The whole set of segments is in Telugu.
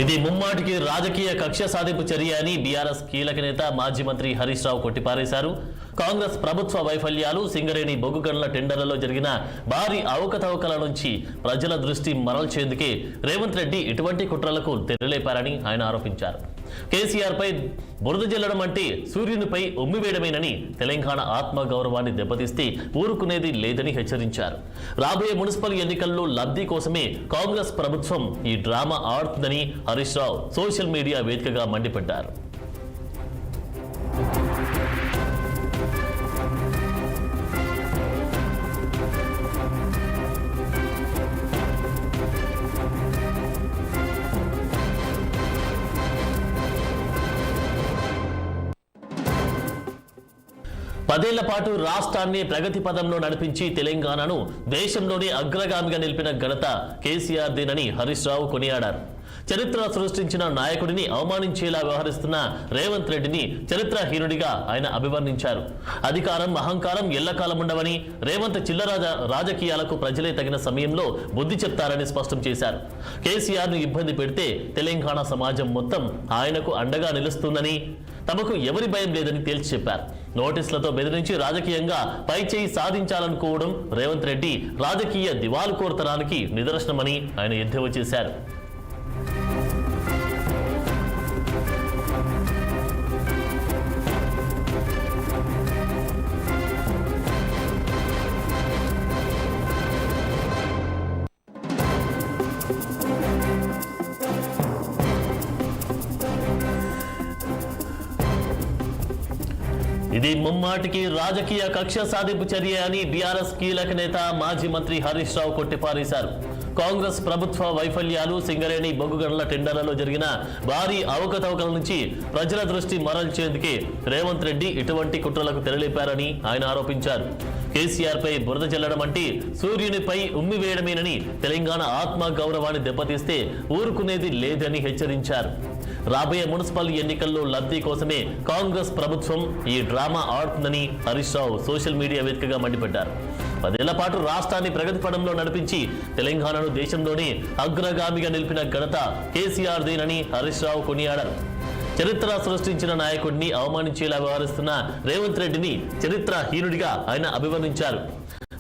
ఇది ముమ్మాటికి రాజకీయ కక్ష సాధింపు చర్య అని బీఆర్ఎస్ కీలక నేత మాజీ మంత్రి హరీష్ రావు కొట్టిపారేశారు. కాంగ్రెస్ ప్రభుత్వ వైఫల్యాలు, సింగరేణి బొగ్గు గనుల టెండర్లలో జరిగిన భారీ అవకతవకల నుంచి ప్రజల దృష్టి మరల్చేందుకే రేవంత్ రెడ్డి ఇటువంటి కుట్రలకు తెరలేపారని ఆయన ఆరోపించారు. కేసీఆర్ పై బురద జల్లడం అంటే సూర్యునిపై ఉమ్మివేయడమేనని, తెలంగాణ ఆత్మగౌరవాన్ని దెబ్బతీస్తే ఊరుకునేది లేదని హెచ్చరించారు. రాబోయే మున్సిపల్ ఎన్నికల్లో లబ్ధి కోసమే కాంగ్రెస్ ప్రభుత్వం ఈ drama ఆడుతుందని Harish Rao social media వేదికగా మండిపడ్డారు. పదేళ్ల పాటు రాష్ట్రాన్ని ప్రగతి పదంలో నడిపించి తెలంగాణను దేశంలోనే అగ్రగామిగా నిలిపిన ఘనత కేసీఆర్ దేనని హరీష్ రావు కొనియాడారు. చరిత్ర సృష్టించిన నాయకుడిని అవమానించేలా వ్యవహరిస్తున్న రేవంత్ రెడ్డిని చరిత్రహీనుడిగా ఆయన అభివర్ణించారు. అధికారం, అహంకారం ఎల్లకాలం ఉండవని, రేవంత్ చిల్లర రాజకీయాలకు ప్రజలే తగిన సమయంలో బుద్ధి చెప్తారని స్పష్టం చేశారు. కేసీఆర్ను ఇబ్బంది పెడితే తెలంగాణ సమాజం మొత్తం ఆయనకు అండగా నిలుస్తుందని, తమకు ఎవరి భయం లేదని తేల్చి చెప్పారు. నోటీసులతో బెదిరించి రాజకీయంగా పైచేయి సాధించాలనుకోవడం రేవంత్ రెడ్డి రాజకీయ దివాలుకోరుతనానికి నిదర్శనమని ఆయన ఎద్దేవా చేశారు. ఇది ముమ్మాటికి రాజకీయ కక్ష సాధింపు చర్య అని బీఆర్ఎస్ కీలక నేత మాజీ మంత్రి హరీష్ రావు కొట్టిపారేశారు. కాంగ్రెస్ ప్రభుత్వ వైఫల్యాలు, సింగరేణి బొగ్గు గనుల టెండర్లలో జరిగిన భారీ అవకతవకల నుంచి ప్రజల దృష్టి మరల్చేందుకే రేవంత్ రెడ్డి ఇటువంటి కుట్రలకు తెరలేపారని ఆయన ఆరోపించారు. కేసీఆర్ పై బురద జల్లడం అంటే సూర్యునిపై ఉమ్మివేయడమేనని, తెలంగాణ ఆత్మ గౌరవాన్ని దెబ్బతీస్తే ఊరుకునేది లేదని హెచ్చరించారు. రాబోయే మున్సిపల్ ఎన్నికల్లో లబ్ధి కోసమే కాంగ్రెస్ ప్రభుత్వం ఈ drama ఆడుతుందని Harish Rao social media వేదికగా మండిపడ్డారు. పదేళ్ల పాటు రాష్ట్రాన్ని ప్రగతి పదంలో నడిపించి తెలంగాణను దేశంలోనే అగ్రగామిగా నిలిపిన ఘనత కేసీఆర్ దేనని హరీష్ రావు కొనియాడారు. చరిత్ర సృష్టించిన నాయకుడిని అవమానించేలా వ్యవహరిస్తున్న రేవంత్ రెడ్డిని చరిత్రహీనుడిగా ఆయన అభివర్ణించారు.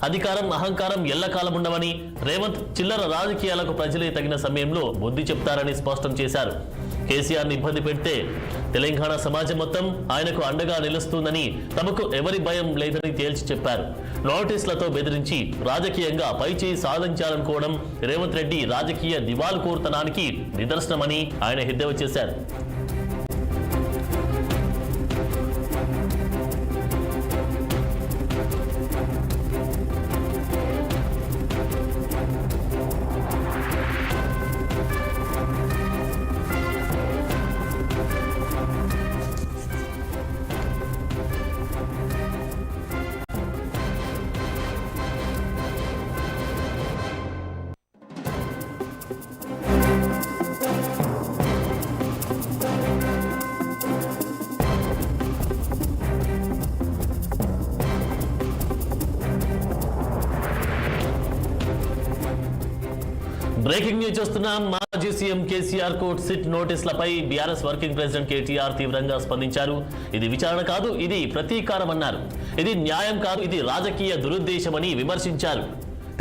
అధికారం, అహంకారం ఎల్లకాలం ఉండవని, రేవంత్ చిల్లర రాజకీయాలకు ప్రజలే తగిన సమయంలో బుద్ధి చెప్తారని స్పష్టం చేశారు. కేసీఆర్ని ఇబ్బంది పెడితే తెలంగాణ సమాజం మొత్తం ఆయనకు అండగా నిలుస్తుందని, తమకు ఎవరి భయం లేదని తేల్చి చెప్పారు. నోటీసులతో బెదిరించి రాజకీయంగా పైచేయి సాధించాలనుకోవడం రేవంత్ రెడ్డి రాజకీయ దివాలుకోరుతనానికి నిదర్శనమని ఆయన ఎద్దేవా చేశారు. బ్రేకింగ్ న్యూస్ చూస్తున్నాం. మాజీ సీఎం కేసీఆర్ కు సిట్ నోటీసులపై బీఆర్ఎస్ వర్కింగ్ ప్రెసిడెంట్ కేటీఆర్ తీవ్రంగా స్పందించారు. ఇది విచారణ కాదు, ఇది ప్రతీకారం అన్నారు. ఇది న్యాయం కాదు, ఇది రాజకీయ దురుద్దేశమని విమర్శించారు.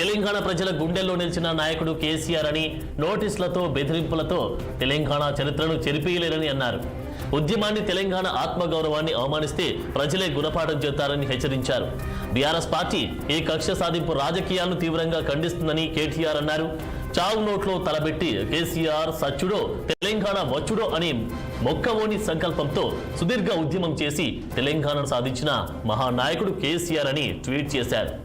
తెలంగాణ ప్రజల గుండెల్లో నిలిచిన నాయకుడు కేసీఆర్ అని, నోటీసులతో బెదిరింపులతో తెలంగాణ చరిత్రను చెరిపేయలేరని అన్నారు. ఉద్యమాన్ని, తెలంగాణ ఆత్మగౌరవాన్ని అవమానిస్తే ప్రజలే గుణపాఠం చేస్తారని హెచ్చరించారు. బీఆర్ఎస్ పార్టీ ఈ కక్ష సాధింపు రాజకీయాలను తీవ్రంగా ఖండిస్తుందని కేటీఆర్ అన్నారు. చావు నోట్లో తలబెట్టి కేసీఆర్ సచ్చుడో తెలంగాణ వచ్చుడో అని మొక్కవోని సంకల్పంతో సుదీర్ఘ ఉద్యమం చేసి తెలంగాణను సాధించిన మహానాయకుడు కేసీఆర్ అని ట్వీట్ చేశారు.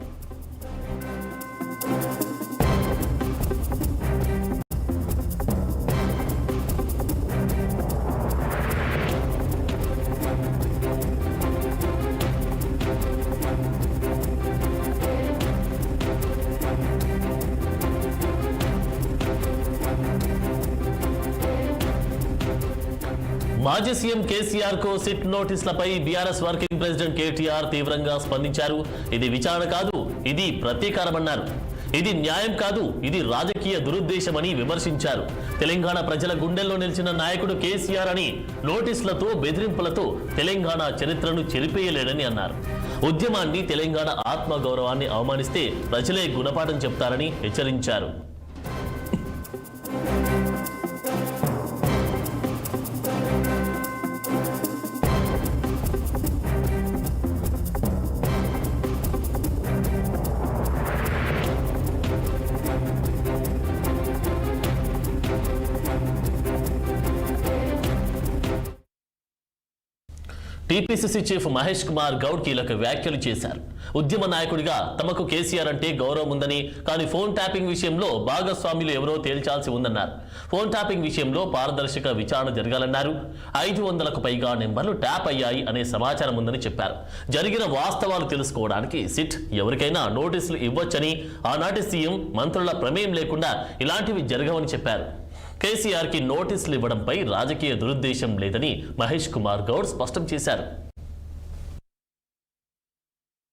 మాజీ సీఎం కేసీఆర్ కు సిట్ నోటీసులపై బీఆర్ఎస్ వర్కింగ్ ప్రెసిడెంట్ కేటీఆర్ తీవ్రంగా స్పందించారు. ఇది విచారణ కాదు, ఇది ప్రతీకారమన్నారు. ఇది న్యాయం కాదు, ఇది రాజకీయ దురుద్దేశమని విమర్శించారు. తెలంగాణ ప్రజల గుండెల్లో నిలిచిన నాయకుడు కేసీఆర్ అని నోటీసులతో బెదిరింపులతో తెలంగాణ చరిత్రను చెరిపేయలేడని అన్నారు. ఉద్యమాన్ని, తెలంగాణ ఆత్మగౌరవాన్ని అవమానిస్తే ప్రజలే గుణపాఠం చెప్తారని హెచ్చరించారు. టీపీసీసీ చీఫ్ మహేష్ కుమార్ గౌడ్ కీలక వ్యాఖ్యలు చేశారు. ఉద్యమ నాయకుడిగా తమకు కేసీఆర్ అంటే గౌరవం ఉందని, కానీ ఫోన్ ట్యాపింగ్ విషయంలో భాగస్వాములు ఎవరో తేల్చాల్సి ఉందన్నారు. ఫోన్ ట్యాపింగ్ విషయంలో పారదర్శక విచారణ జరగాలన్నారు. 500కు పైగా నెంబర్లు ట్యాప్ అయ్యాయి అనే సమాచారం ఉందని చెప్పారు. జరిగిన వాస్తవాలు తెలుసుకోవడానికి సిట్ ఎవరికైనా నోటీసులు ఇవ్వొచ్చని, ఆనాటి సీఎం మంత్రుల ప్రమేయం లేకుండా ఇలాంటివి జరగవని చెప్పారు. కేసీఆర్ కి నోటీసులు ఇవ్వడంపై రాజకీయ దురుద్దేశం లేదని మహేష్ కుమార్ గౌడ్ స్పష్టం చేశారు.